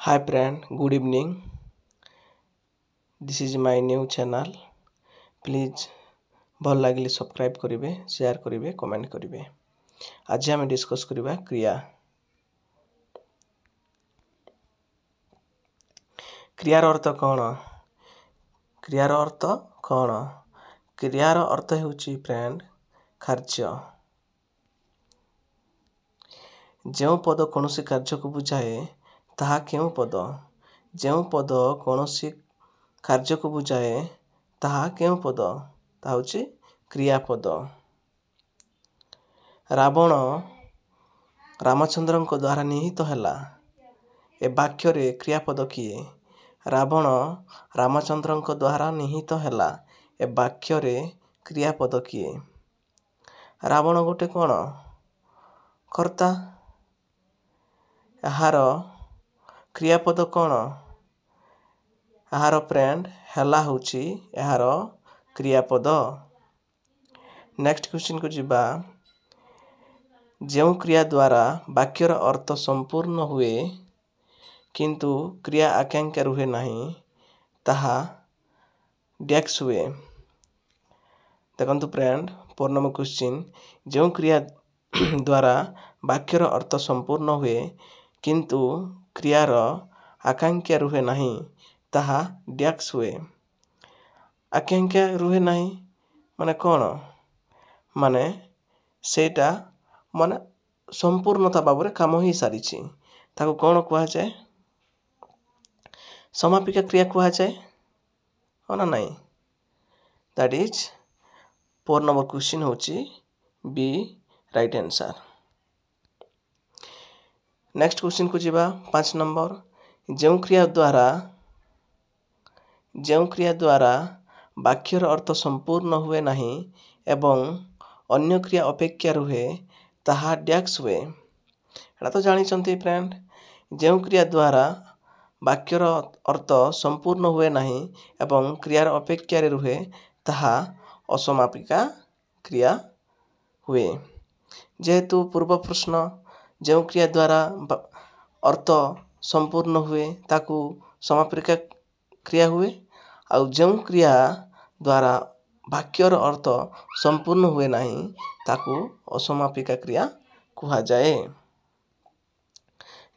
Hi friend, good evening. This is my new channel. Please ଭଲ ଲାଗିଲେ subscribe କରିବେ, share କରିବେ, କମେଣ୍ଟ କରିବେ। ଆଜି ଆମେ ଡିସ୍କସ୍ କରିବା କ୍ରିୟା। କ୍ରିୟାର ଅର୍ଥ କ'ଣ? କ୍ରିୟାର ଅର୍ଥ କ'ଣ? କ୍ରିୟାର ଅର୍ଥ ହେଉଛି ଫ୍ରେଣ୍ଡ କାର୍ଯ୍ୟ। ଯେଉଁ ପଦ କୌଣସି କାର୍ଯ୍ୟକୁ ବୁଝାଏ ତାହା କେଉଁ ପଦ? ଯେଉଁ ପଦ କୌଣସି କାର୍ଯ୍ୟକୁ ବୁଝାଏ ତାହା କେଉଁ ପଦ? ତାହା ହେଉଛି କ୍ରିୟାପଦ। ରାବଣ ରାମଚନ୍ଦ୍ରଙ୍କ ଦ୍ୱାରା ନିହତ ହେଲା। ଏ ବାକ୍ୟରେ କ୍ରିୟାପଦ କିଏ? ରାବଣ ରାମଚନ୍ଦ୍ରଙ୍କ ଦ୍ୱାରା ନିହତ ହେଲା। ଏ ବାକ୍ୟରେ କ୍ରିୟାପଦ କିଏ? ରାବଣ ଗୋଟେ କ'ଣ? କର୍ତ୍ତା। ଏହାର କ୍ରିୟାପଦ କ'ଣ? ଏହାର ଫ୍ରେଣ୍ଡ ହେଲା ହେଉଛି ଏହାର କ୍ରିୟାପଦ। ନେକ୍ସଟ କ୍ୱେଶ୍ଚିନ୍କୁ ଯିବା। ଯେଉଁ କ୍ରିୟା ଦ୍ୱାରା ବାକ୍ୟର ଅର୍ଥ ସମ୍ପୂର୍ଣ୍ଣ ହୁଏ କିନ୍ତୁ କ୍ରିୟା ଆକାଂକ୍ଷା ରୁହେ ନାହିଁ ତାହା ଡ୍ୟାକ୍ସ ହୁଏ। ଦେଖନ୍ତୁ ଫ୍ରେଣ୍ଡ, 4 ନମ୍ବର କ୍ୱେଶ୍ଚିନ୍। ଯେଉଁ କ୍ରିୟା ଦ୍ୱାରା ବାକ୍ୟର ଅର୍ଥ ସମ୍ପୂର୍ଣ୍ଣ ହୁଏ କିନ୍ତୁ କ୍ରିୟାର ଆକାଂକ୍ଷା ରୁହେ ନାହିଁ ତାହା ଡ୍ୟାକ୍ସ ହୁଏ। ଆକାଂକ୍ଷା ରୁହେ ନାହିଁ ମାନେ କ'ଣ? ମାନେ ସେଇଟା ମାନେ ସମ୍ପୂର୍ଣ୍ଣତା ଭାବରେ କାମ ହୋଇସାରିଛି। ତାକୁ କ'ଣ କୁହାଯାଏ? ସମାପିକା କ୍ରିୟା କୁହାଯାଏ। ହଁ ନା ନାହିଁ? ଦ୍ୟାଟ୍ ଇଜ୍ 4 ନମ୍ବର କ୍ୱେଶ୍ଚିନ୍ ହେଉଛି ବି ରାଇଟ୍ ଆନ୍ସର୍। ନେକ୍ସଟ କ୍ୱେଶ୍ଚିନ୍କୁ ଯିବା। 5 ନମ୍ବର। ଯେଉଁ କ୍ରିୟା ଦ୍ୱାରା ବାକ୍ୟର ଅର୍ଥ ସମ୍ପୂର୍ଣ୍ଣ ହୁଏ ନାହିଁ ଏବଂ ଅନ୍ୟ କ୍ରିୟା ଅପେକ୍ଷା ରୁହେ ତାହା ଡ୍ୟାକ୍ସ ହୁଏ। ଏଇଟା ତ ଜାଣିଛନ୍ତି ଫ୍ରେଣ୍ଡ। ଯେଉଁ କ୍ରିୟା ଦ୍ୱାରା ବାକ୍ୟର ଅର୍ଥ ସମ୍ପୂର୍ଣ୍ଣ ହୁଏ ନାହିଁ ଏବଂ କ୍ରିୟାର ଅପେକ୍ଷାରେ ରୁହେ ତାହା ଅସମାପିକା କ୍ରିୟା ହୁଏ। ଯେହେତୁ ପୂର୍ବ ପ୍ରଶ୍ନ ଯେଉଁ କ୍ରିୟା ଦ୍ୱାରା ଅର୍ଥ ସମ୍ପୂର୍ଣ୍ଣ ହୁଏ ତାକୁ ସମାପିକା କ୍ରିୟା ହୁଏ, ଆଉ ଯେଉଁ କ୍ରିୟା ଦ୍ୱାରା ବାକ୍ୟର ଅର୍ଥ ସମ୍ପୂର୍ଣ୍ଣ ହୁଏ ନାହିଁ ତାକୁ ଅସମାପିକା କ୍ରିୟା କୁହାଯାଏ।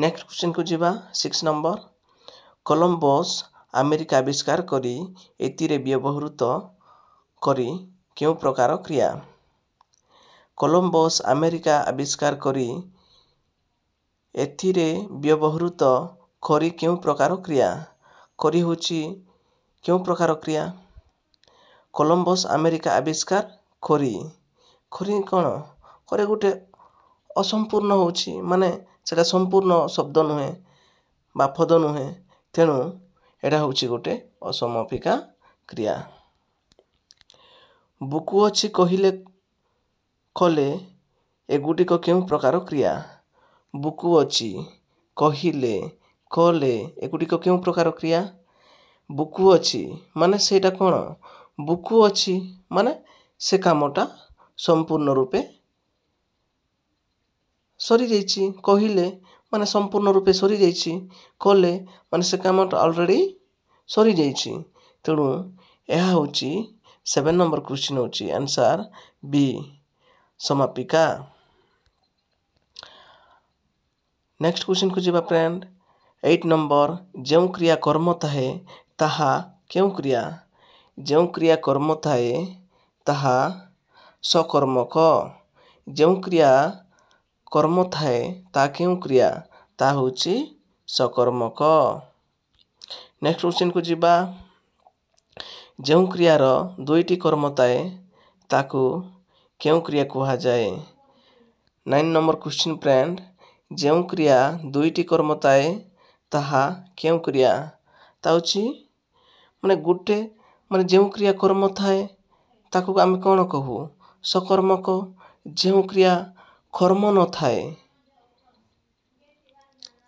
ନେକ୍ସଟ କ୍ୱେଶ୍ଚିନ୍କୁ ଯିବା। 6 ନମ୍ବର। କଲମ୍ବସ୍ ଆମେରିକା ଆବିଷ୍କାର କରି ଏଥିରେ ବ୍ୟବହୃତ କରି କେଉଁ ପ୍ରକାର କ୍ରିୟା? କଲମ୍ବସ୍ ଆମେରିକା ଆବିଷ୍କାର କରି ଏଥିରେ ବ୍ୟବହୃତ କରି କେଉଁ ପ୍ରକାର କ୍ରିୟା? କରି ହେଉଛି କେଉଁ ପ୍ରକାର କ୍ରିୟା? କଲମ୍ବସ୍ ଆମେରିକା ଆବିଷ୍କାର କରି କ'ଣ? କରି ଗୋଟେ ଅସମ୍ପୂର୍ଣ୍ଣ ହେଉଛି, ମାନେ ସେଇଟା ସମ୍ପୂର୍ଣ୍ଣ ଶବ୍ଦ ନୁହେଁ ବା ପଦ ନୁହେଁ। ତେଣୁ ଏଇଟା ହେଉଛି ଗୋଟେ ଅସମାପିକା କ୍ରିୟା। ବୁକୁ ଅଛି କହିଲେ କଲେ ଏଗୁଡ଼ିକ କେଉଁ ପ୍ରକାର କ୍ରିୟା? ବୁକୁ ଅଛି କହିଲେ କଲେ ଏଗୁଡ଼ିକ କେଉଁ ପ୍ରକାର କ୍ରିୟା? ବୁକୁ ଅଛି ମାନେ ସେଇଟା କ'ଣ? ବୁକୁ ଅଛି ମାନେ ସେ କାମଟା ସମ୍ପୂର୍ଣ୍ଣ ରୂପେ ସରିଯାଇଛି। କହିଲେ ମାନେ ସମ୍ପୂର୍ଣ୍ଣ ରୂପେ ସରିଯାଇଛି। କଲେ ମାନେ ସେ କାମଟା ଅଲରେଡ଼ି ସରିଯାଇଛି। ତେଣୁ ଏହା ହେଉଛି 7 ନମ୍ବର କ୍ୱେଶ୍ଚିନ୍ ହେଉଛି ଆନ୍ସର୍ ବି ସମାପିକା। ନେକ୍ସଟ କ୍ୱେଶ୍ଚିନ୍କୁ ଯିବା ଫ୍ରେଣ୍ଡ। 8 ନମ୍ବର। ଯେଉଁ କ୍ରିୟା କର୍ମ ଥାଏ ତାହା କେଉଁ କ୍ରିୟା? ଯେଉଁ କ୍ରିୟା କର୍ମ ଥାଏ ତାହା ସକର୍ମକ। ଯେଉଁ କ୍ରିୟା କର୍ମ ଥାଏ ତାହା କେଉଁ କ୍ରିୟା? ତାହା ହେଉଛି ସକର୍ମକ। ନେକ୍ସଟ କ୍ୱେଶ୍ଚିନ୍କୁ ଯିବା। ଯେଉଁ କ୍ରିୟାର 2ଟି କର୍ମ ଥାଏ ତାକୁ କେଉଁ କ୍ରିୟା କୁହାଯାଏ? 9 ନମ୍ବର କ୍ୱେଶ୍ଚିନ୍ ଫ୍ରେଣ୍ଡ। ଯେଉଁ କ୍ରିୟା 2ଟି କର୍ମ ଥାଏ ତାହା କେଉଁ କ୍ରିୟା? ତା ହେଉଛି ମାନେ ଗୋଟେ ମାନେ ଯେଉଁ କ୍ରିୟା କର୍ମ ଥାଏ ତାକୁ ଆମେ କ'ଣ କହୁ? ସକର୍ମକ। ଯେଉଁ କ୍ରିୟା କର୍ମ ନଥାଏ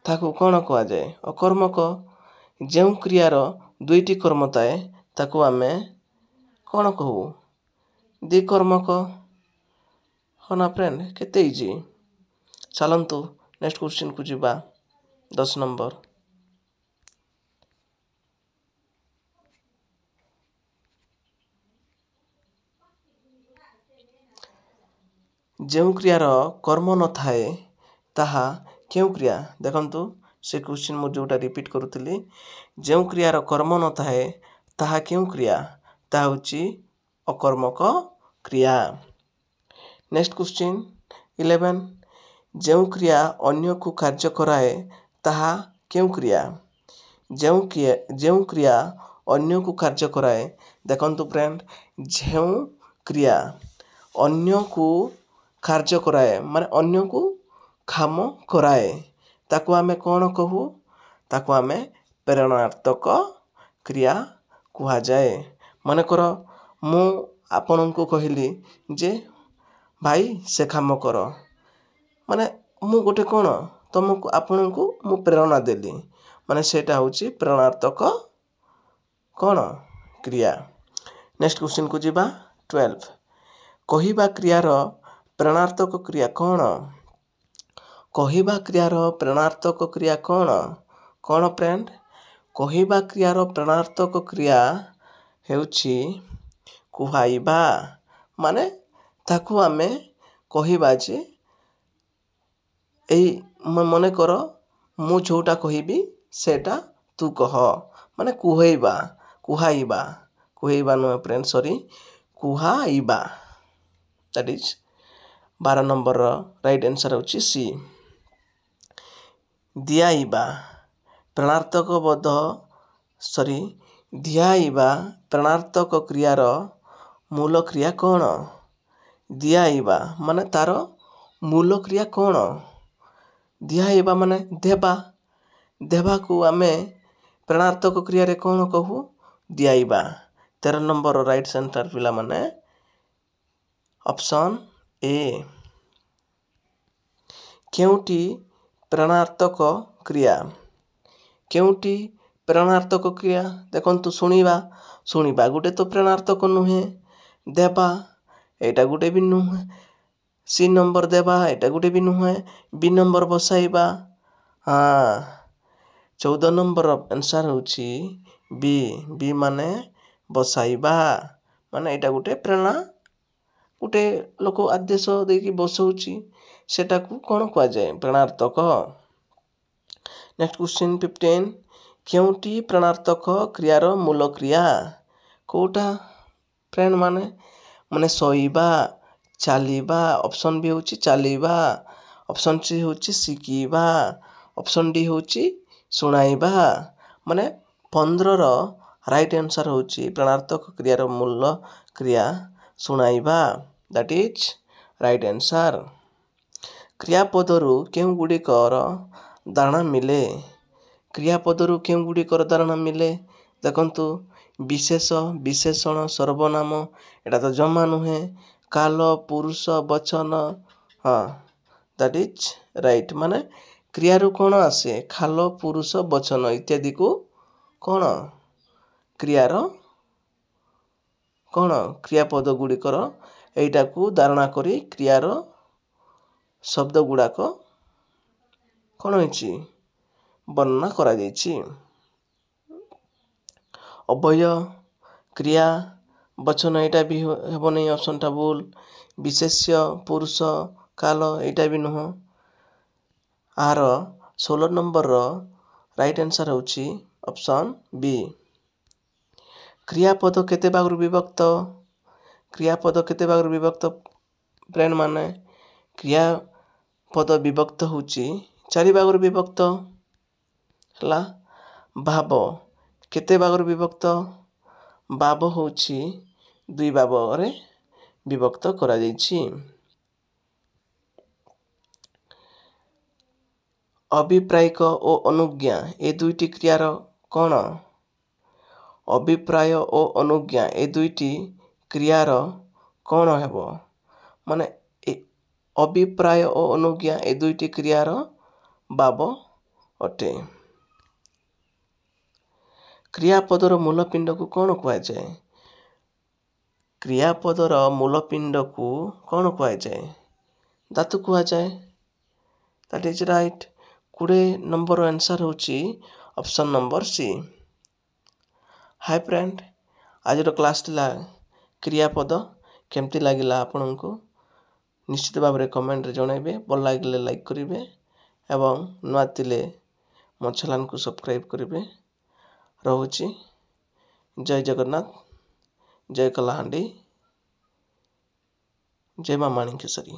ତାକୁ କ'ଣ କୁହାଯାଏ? ଅକର୍ମକ। ଯେଉଁ କ୍ରିୟାର 2ଟି କର୍ମ ଥାଏ ତାକୁ ଆମେ କ'ଣ କହୁ? ଦ୍ୱିକର୍ମକ। ହଁ ନା ଫ୍ରେଣ୍ଡ? କେତେ ଇଜି। ଚାଲନ୍ତୁ ନେକ୍ସଟ କ୍ୱେଶ୍ଚିନ୍କୁ ଯିବା। 10 ନମ୍ବର। 10 ନମ୍ବର। ଯେଉଁ କ୍ରିୟା କର୍ମ ଥାଏ ତାହା କେଉଁ କ୍ରିୟା? ଯେଉଁ କ୍ରିୟା କର୍ମ ଥାଏ ତାକୁ ଆମେ କ'ଣ କହୁ? ସକର୍ମକ। ଯେଉଁ କ୍ରିୟା କର୍ମ ନଥାଏ ତାକୁ ଆମେ କ'ଣ କହୁ? ଦ୍ୱିକର୍ମକ। ହଁ ନା ଫ୍ରେଣ୍ଡ? କେତେ ଇଜି। ଚାଲନ୍ତୁ ନେକ୍ସଟ କ୍ୱେଶ୍ଚିନ୍କୁ ଯିବା। ଯେଉଁ କ୍ରିୟାର କର୍ମ ନଥାଏ ତାହା କେଉଁ କ୍ରିୟା? ଦେଖନ୍ତୁ ସେ କ୍ୱେଶ୍ଚିନ୍ ମୁଁ ଯେଉଁଟା ରିପିଟ୍ କରୁଥିଲି, ଯେଉଁ କ୍ରିୟାର କର୍ମ ନଥାଏ ତାହା କେଉଁ କ୍ରିୟା? ତାହା ହେଉଛି ଅକର୍ମକ କ୍ରିୟା। ନେକ୍ସଟ କ୍ୱେଶ୍ଚିନ୍ 11, ଯେଉଁ କ୍ରିୟା ଅନ୍ୟକୁ କାର୍ଯ୍ୟ କରାଏ ତାହା କେଉଁ କ୍ରିୟା? ଯେଉଁ କ୍ରିୟା ଅନ୍ୟକୁ କାର୍ଯ୍ୟ କରାଏ, ଦେଖନ୍ତୁ ଫ୍ରେଣ୍ଡ, ଯେଉଁ କ୍ରିୟା ଅନ୍ୟକୁ କାର୍ଯ୍ୟ କରାଏ ମାନେ ଅନ୍ୟକୁ କାମ କରାଏ ତାକୁ ଆମେ କ'ଣ କହୁ? ତାକୁ ଆମେ ପ୍ରେରଣାତ୍ମକ କ୍ରିୟା କୁହାଯାଏ। ମନେକର ମୁଁ ଆପଣଙ୍କୁ କହିଲି ଯେ ଭାଇ ସେ କାମ କର, ମାନେ ମୁଁ ଗୋଟେ କ'ଣ ଆପଣଙ୍କୁ ମୁଁ ପ୍ରେରଣା ଦେଲି, ମାନେ ସେଇଟା ହେଉଛି ପ୍ରେରଣାତ୍ମକ କ'ଣ କ୍ରିୟା। ନେକ୍ସଟ କ୍ୱେଶ୍ଚିନ୍କୁ ଯିବା 12, କହିବା କ୍ରିୟାର ପ୍ରେରଣାତ୍ମକ କ୍ରିୟା କ'ଣ? କହିବା କ୍ରିୟାର ପ୍ରେରଣାତ୍ମକ କ୍ରିୟା କ'ଣ? କ'ଣ ଫ୍ରେଣ୍ଡ? କହିବା କ୍ରିୟାର ପ୍ରେରଣାତ୍ମକ କ୍ରିୟା ହେଉଛି କୁହାଇବା, ମାନେ ତାକୁ ଆମେ କହିବା ଯେ ଏଇ ମନେକର ମୁଁ ଯେଉଁଟା କହିବି ସେଇଟା ତୁ କହ, ମାନେ କୁହାଇବା ନୁହେଁ ଫ୍ରେଣ୍ଡ, କୁହାଇବା। ଦ୍ୟାଟ୍ ଇଜ୍ 12 ନମ୍ବରର ରାଇଟ୍ ଆନ୍ସର୍ ହେଉଛି ସି। ଦିଆଇବା ପ୍ରେରଣାତ୍ମକ କ୍ରିୟାର ମୂଳ କ୍ରିୟା କ'ଣ? ଦିଆଇବା ମାନେ ତାର ମୂଳ କ୍ରିୟା କ'ଣ? ଦିଆଇବା ମାନେ ଦେବାକୁ ଆମେ ପ୍ରେରଣାତ୍ମକ କ୍ରିୟାରେ କ'ଣ କହୁ? ଦିଆଇବା। 13 ନମ୍ବର ରାଇଟ୍ ସେଣ୍ଟର ପିଲାମାନେ ଅପସନ୍ ଏ। କେଉଁଟି ପ୍ରେରଣାତ୍ମକ କ୍ରିୟା? କେଉଁଟି ପ୍ରେରଣାତ୍ମକ କ୍ରିୟା? ଦେଖନ୍ତୁ ଶୁଣିବା ଗୋଟେ ତ ପ୍ରେରଣାତ୍ମକ ନୁହେଁ, ଦେବା ଏଇଟା ଗୋଟେ ବି ନୁହେଁ, ସି ନମ୍ବର ଦେବା ଏଇଟା ଗୋଟେ ବି ନୁହେଁ, ବି ନମ୍ବର ବସାଇବା। 14 ନମ୍ବର ଆନ୍ସର୍ ହେଉଛି ବି ମାନେ ବସାଇବା, ମାନେ ଏଇଟା ଗୋଟେ ପ୍ରେରଣା, ଗୋଟେ ଲୋକ ଆଦେଶ ଦେଇକି ବସଉଛି ସେଟାକୁ କ'ଣ କୁହାଯାଏ? ପ୍ରେରଣାତ୍ମକ। ନେକ୍ସଟ କ୍ୱେଶ୍ଚିନ୍ 15, କେଉଁଟି ପ୍ରେରଣାତ୍ମକ କ୍ରିୟାର ମୂଳ କ୍ରିୟା? କେଉଁଟା ଫ୍ରେଣ୍ଡ? ମାନେ ଶୋଇବା, ଚାଲିବା, ଅପସନ୍ ବି ହେଉଛି ଚାଲିବା, ଅପସନ୍ ସି ହେଉଛି ଶିଖିବା, ଅପସନ୍ ଡି ହେଉଛି ଶୁଣାଇବା। ମାନେ 15ର ରାଇଟ୍ ଆନ୍ସର୍ ହେଉଛି ପ୍ରେରଣାତ୍ମକ କ୍ରିୟାର ମୂଳ କ୍ରିୟା ଶୁଣାଇବା। That is right answer. କ୍ରିୟାପଦରୁ କେଉଁଗୁଡ଼ିକର ଧାରଣା ମିଳେ? କ୍ରିୟାପଦରୁ କେଉଁଗୁଡ଼ିକର ଧାରଣା ମିଳେ? ଦେଖନ୍ତୁ ବିଶେଷ, ବିଶେଷଣ, ସର୍ବନାମ ଏଇଟା ତ ଜମା ନୁହେଁ, କାଳ, ପୁରୁଷ, ବଚନ, ଦ୍ୟାଟ୍ ଇଜ୍ ରାଇଟ୍। ମାନେ କ୍ରିୟାରୁ କ'ଣ ଆସେ? କାଳ, ପୁରୁଷ, ବଚନ ଇତ୍ୟାଦିକୁ କ'ଣ କ୍ରିୟାର କ୍ରିୟାପଦ ଗୁଡ଼ିକର ଏଇଟାକୁ ଧାରଣା କରି କ୍ରିୟାର ଶବ୍ଦ ଗୁଡ଼ାକ କ'ଣ ହେଇଛି? ବର୍ଣ୍ଣନା କରାଯାଇଛି। ଅବୟ, କ୍ରିୟା, ବଚନ ଏଇଟା ବି ହେବନି, ଅପସନ୍ଟା ଭୁଲ। ବିଶେଷ୍ୟ, ପୁରୁଷ, କାଳ ଏଇଟା ବି ନୁହଁ। ଆର 16 ନମ୍ବରର ରାଇଟ୍ ଆନ୍ସର୍ ହେଉଛି ଅପସନ୍ ବି। କ୍ରିୟାପଦ କେତେ ଭାଗରୁ ବିଭକ୍ତ? କ୍ରିୟାପଦ କେତେ ଭାଗରୁ ବିଭକ୍ତ ଫ୍ରେଣ୍ଡ? ମାନେ କ୍ରିୟାପଦ ବିଭକ୍ତ ହେଉଛି 4 ଭାଗରୁ ବିଭକ୍ତ ହେଲା। ଭାବ କେତେ ଭାଗରୁ ବିଭକ୍ତ? ଭାବ ହେଉଛି 2 ଭାଗରେ ବିଭକ୍ତ କରାଯାଇଛି। ଅଭିପ୍ରାୟିକ ଓ ଅନୁଜ୍ଞା ଏ ଦୁଇଟି କ୍ରିୟାର କ'ଣ? ଅଭିପ୍ରାୟ ଓ ଅନୁଜ୍ଞା ଏ ଦୁଇଟି କ୍ରିୟାର କ'ଣ ହେବ? ମାନେ ଅଭିପ୍ରାୟ ଓ ଅନୁଜ୍ଞା ଏ ଦୁଇଟି କ୍ରିୟାର ଭାବ ଅଟେ। କ୍ରିୟାପଦର ମୂଳପିଣ୍ଡକୁ କ'ଣ କୁହାଯାଏ? କ୍ରିୟାପଦର ମୂଳପିଣ୍ଡକୁ କ'ଣ କୁହାଯାଏ? ଧାତୁ କୁହାଯାଏ। That is right. 20 number answer ହେଉଛି option number C. Hi friend, ଆଜିର କ୍ଲାସ୍ ଥିଲା କ୍ରିୟାପଦ। କେମିତି ଲାଗିଲା ଆପଣଙ୍କୁ? निश्चित भाव में कमेंट जनइबे भल लगे लाइक करेंगे एवं नुआ थिले मो चैनल को सब्सक्राइब करेंगे। रहुची जय जगन्नाथ, जय कलाहांडी, जय मां माणिकेश्वरी।